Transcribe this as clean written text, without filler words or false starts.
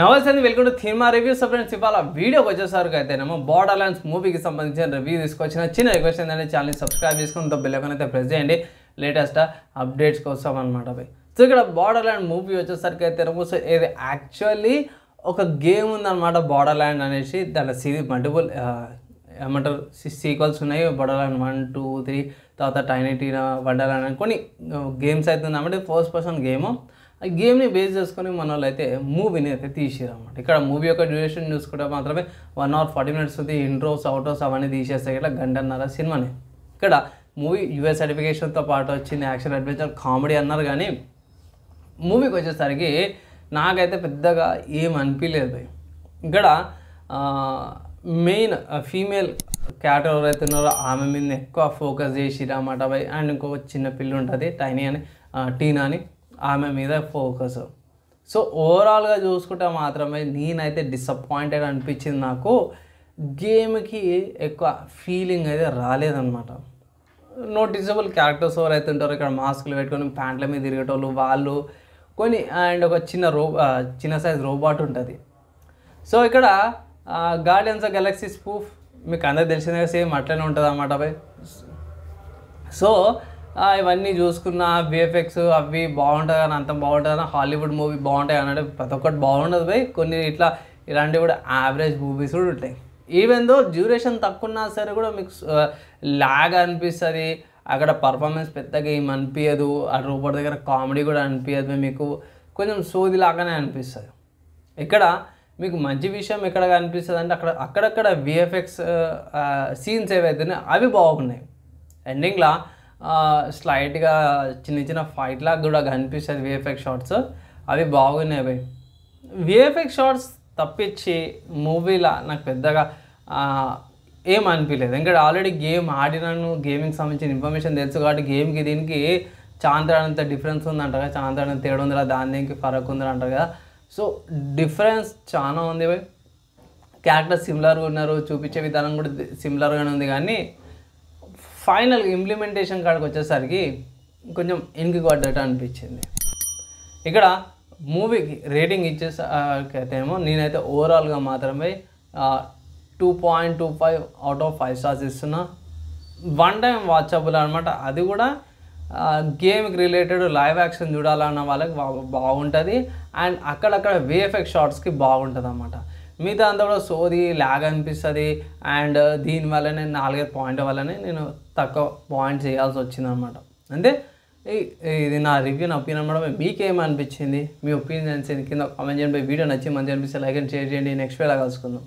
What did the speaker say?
నమస్తే welcome to థీమా reviews friends. ఇవాళ వీడియోకి వచ్చేసరికి అయితేనేమో బార్డర్లాండ్స్ మూవీకి సంబంధించిన రివ్యూ తీసుకొచ్చిన చిన్న రిక్వెస్ట్ ఏంటంటే ఛానల్ని సబ్స్క్రైబ్ చేసుకుని బెల్ ఐకాన్ అయితే ప్రెస్ చేయండి లేటెస్ట్ అప్డేట్స్ కోసం అనమాట. సో ఇక్కడ బార్డర్లాండ్ మూవీ వచ్చేసరికి అయితేనేమో సో ఇది యాక్చువల్లీ ఒక గేమ్ ఉందన్నమాట బార్డర్లాండ్ అనేసి. దాని మల్టిపుల్ ఏమంటారు సీక్వెల్స్ ఉన్నాయి. బార్డర్లాండ్ 1, 2, 3 తర్వాత టైనీ టీనా వండర్లాండ్ అని కొన్ని గేమ్స్ అయితే ఉందన్నమాట. First person game. ఆ గేమ్ని బేస్ చేసుకొని మన వాళ్ళు అయితే మూవీని అయితే తీసారు అన్నమాట. ఇక్కడ మూవీ యొక్క డ్యూరేషన్ చూసుకుంటే మాత్రమే 1 hour 40 minutes ఉంది. ఇంట్రోస్ అవుట్రోస్ అవన్నీ తీసేస్తాయి. ఇట్లా గంటన్నర సినిమాని. ఇక్కడ మూవీ యూఎస్ సర్టిఫికేషన్తో పాటు వచ్చింది. యాక్షన్ అడ్వెంచర్ కామెడీ అన్నారు కానీ మూవీకి వచ్చేసరికి నాకైతే పెద్దగా ఏం అనిపించలేదు. ఇక్కడ మెయిన్ ఫీమేల్ క్యారెక్టర్ ఎవరైతే ఉన్నారో ఆమె మీద ఎక్కువ ఫోకస్ చేసిరు అన్నమాట బై. అండ్ ఇంకో చిన్న పిల్ల ఉంటుంది టైనీ అని, టీనా అని, ఆమె మీద ఫోకస్. సో ఓవరాల్గా చూసుకుంటే మాత్రమే నేనైతే డిసప్పాయింటెడ్ అనిపించింది. నాకు గేమ్కి ఎక్కువ ఫీలింగ్ అయితే రాలేదన్నమాట. నోటిసబుల్ క్యారెక్టర్స్ ఎవరైతే ఉంటారో ఇక్కడ మాస్కులు పెట్టుకొని ప్యాంట్ల మీద తిరిగేటోళ్ళు వాళ్ళు కొన్ని, అండ్ ఒక చిన్న సైజ్ రోబోట్ ఉంటుంది. సో ఇక్కడ గార్డియన్స్ ఆఫ్ గెలాక్సీ స్పూఫ్ మీకు అందరికి తెలిసిందే, సేమ్ అట్లనే ఉంటుంది అన్నమాట బై. సో ఇవన్నీ చూసుకున్న విఎఫ్ఎక్స్ అవి బాగుంటుంది కానీ అంత బాగుంటుంది అని హాలీవుడ్ మూవీ బాగుంటాయి అన్నట్టు ప్రతి ఒక్కటి బాగుండదు బై. కొన్ని ఇలాంటివి కూడా యావరేజ్ మూవీస్ కూడా ఉంటాయి. ఈవెన్ దో డ్యూరేషన్ తక్కువ ఉన్నా సరే కూడా మీకు లాగ్ అనిపిస్తుంది. అక్కడ పర్ఫార్మెన్స్ పెద్దగా ఏం అనిపించదు. ఆ రోబోట్ దగ్గర కామెడీ కూడా అనిపించదు. మీకు కొంచెం సోదిలాగానే అనిపిస్తుంది. ఇక్కడ మీకు మంచి విషయం ఎక్కడ అనిపిస్తుంది అంటే అక్కడక్కడ విఎఫ్ఎక్స్ సీన్స్ ఏవైతున్నాయో అవి బాగున్నాయి. ఎండింగ్లో స్లైట్గా చిన్న ఫైట్ లాగా కూడా కనిపిస్తుంది విఎఫ్ఎక్స్ షార్ట్స్, అవి బాగున్నాయి అవి. విఎఫ్ఎక్స్ షార్ట్స్ తప్పించి మూవీలా నాకు పెద్దగా ఏం అనిపించలేదు. ఇంకా ఆల్రెడీ గేమ్ ఆడినాను, గేమింగ్ సంబంధించిన ఇన్ఫర్మేషన్ తెలుసు కాబట్టి గేమ్కి దీనికి చాంతాడంత డిఫరెన్స్ ఉందంట కదా, చాంతాడంత తేడా ఉందిరా, దాని దీనికి ఫరక్ ఉందిరా అంటారు కదా. సో డిఫరెన్స్ చాలా ఉంది బై. క్యారెక్టర్స్ సిమిలర్గా ఉన్నారు, చూపించే విధానం కూడా సిమిలర్గానే ఉంది కానీ ఫైనల్ ఇంప్లిమెంటేషన్ కాడికి వచ్చేసరికి కొంచెం వెనక్కి పడ్డట్టు అనిపించింది. ఇక్కడ మూవీకి రేటింగ్ ఇచ్చేసరికైతేమో నేనైతే ఓవరాల్గా మాత్రమే 2.25 out of 5 stars ఇస్తున్నా. 1 time వాచబుల్ అనమాట. అది కూడా గేమ్కి రిలేటెడ్ లైవ్ యాక్షన్ చూడాలన్న వాళ్ళకి బాగుంటుంది. అండ్ అక్కడక్కడ విఎఫ్ఎక్స్ షార్ట్స్కి బాగుంటుంది అన్నమాట. మిగతా అంతా కూడా సోది లాగ్ అనిపిస్తుంది. అండ్ దీనివల్లనే 4 పాయింట్ వల్లనే నేను తక్కువ పాయింట్స్ వేయాల్సి వచ్చిందనమాట. అంటే ఇది నా రివ్యూ, నా ఒపీనియన్ అనమాట. మీకేమనిపించింది? మీ ఒపీనియన్స్ కింద కామెంట్ చేయండి. వీడియో నచ్చి మంచిగా అనిపిస్తే లైక్ అండ్ షేర్ చేయండి. నెక్స్ట్ వేళ కలుసుకుందాం.